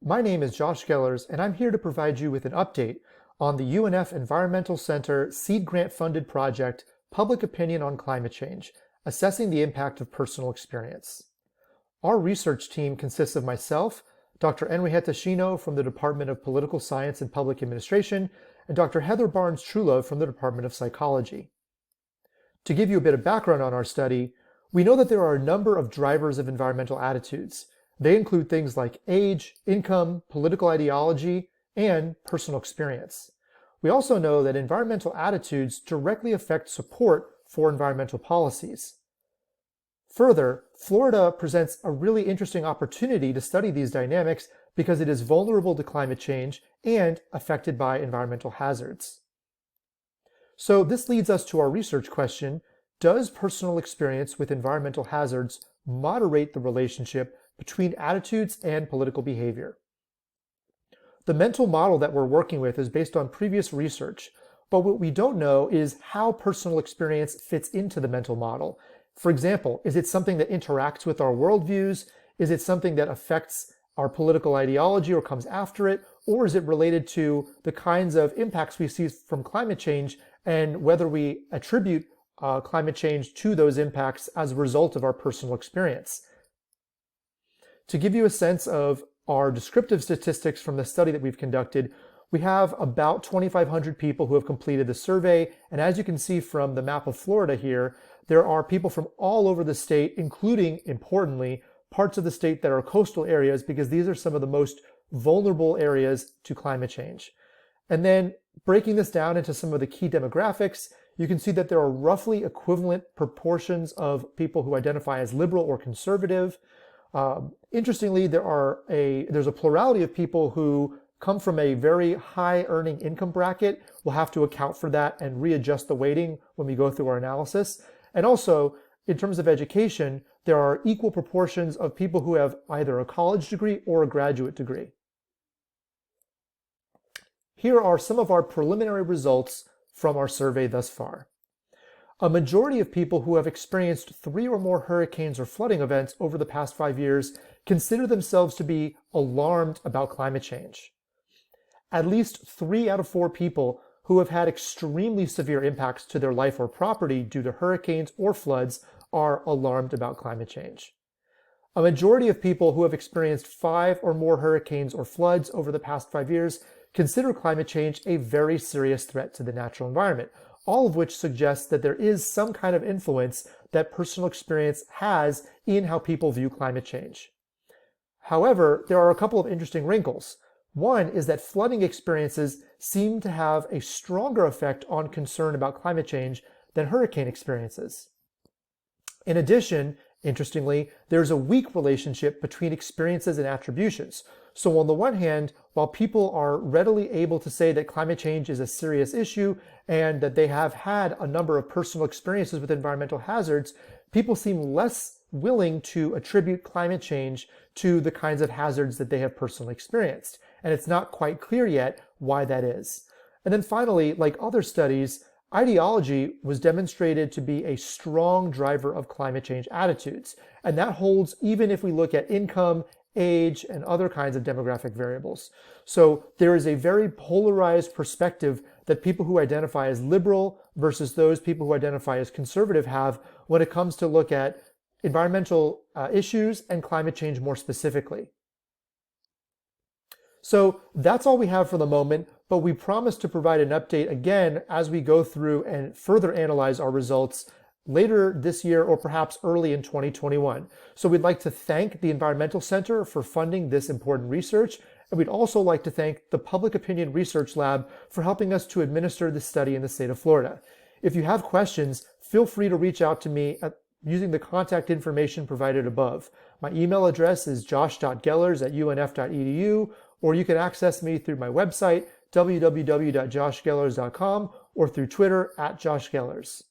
My name is Josh Gellers, and I'm here to provide you with an update on the UNF Environmental Center seed grant funded project, Public Opinion on Climate Change, Assessing the Impact of Personal Experience. Our research team consists of myself, Dr. Enrijeta Shino from the Department of Political Science and Public Administration, and Dr. Heather Barnes Truelove from the Department of Psychology. To give you a bit of background on our study, we know that there are a number of drivers of environmental attitudes. They include things like age, income, political ideology, and personal experience. We also know that environmental attitudes directly affect support for environmental policies. Further, Florida presents a really interesting opportunity to study these dynamics because it is vulnerable to climate change and affected by environmental hazards. So this leads us to our research question: does personal experience with environmental hazards moderate the relationship between attitudes and political behavior? The mental model that we're working with is based on previous research, but what we don't know is how personal experience fits into the mental model. For example, is it something that interacts with our worldviews? Is it something that affects our political ideology or comes after it? Or is it related to the kinds of impacts we see from climate change and whether we attribute climate change to those impacts as a result of our personal experience? To give you a sense of our descriptive statistics from the study that we've conducted, we have about 2,500 people who have completed the survey. And as you can see from the map of Florida here, there are people from all over the state, including, importantly, parts of the state that are coastal areas, because these are some of the most vulnerable areas to climate change. And then breaking this down into some of the key demographics, you can see that there are roughly equivalent proportions of people who identify as liberal or conservative. Interestingly, there's a plurality of people who come from a very high earning income bracket. We'll have to account for that and readjust the weighting when we go through our analysis. And also, in terms of education, there are equal proportions of people who have either a college degree or a graduate degree. Here are some of our preliminary results from our survey thus far. A majority of people who have experienced 3 or more hurricanes or flooding events over the past 5 years consider themselves to be alarmed about climate change. At least 3 out of 4 people who have had extremely severe impacts to their life or property due to hurricanes or floods are alarmed about climate change. A majority of people who have experienced 5 or more hurricanes or floods over the past 5 years consider climate change a very serious threat to the natural environment, all of which suggests that there is some kind of influence that personal experience has in how people view climate change. However, there are a couple of interesting wrinkles. One is that flooding experiences seem to have a stronger effect on concern about climate change than hurricane experiences. In addition, interestingly, there's a weak relationship between experiences and attributions. So on the one hand, while people are readily able to say that climate change is a serious issue and that they have had a number of personal experiences with environmental hazards, people seem less willing to attribute climate change to the kinds of hazards that they have personally experienced. And it's not quite clear yet why that is. And then finally, like other studies, ideology was demonstrated to be a strong driver of climate change attitudes. And that holds even if we look at income, age, and other kinds of demographic variables. So there is a very polarized perspective that people who identify as liberal versus those people who identify as conservative have when it comes to look at environmental issues and climate change more specifically. So that's all we have for the moment, but we promise to provide an update again as we go through and further analyze our results later this year or perhaps early in 2021. So we'd like to thank the Environmental Center for funding this important research, and we'd also like to thank the Public Opinion Research Lab for helping us to administer this study in the state of Florida. If you have questions, feel free to reach out to me using the contact information provided above. My email address is josh.gellers@unf.edu, or you can access me through my website, www.joshgellers.com, or through Twitter @joshgellers.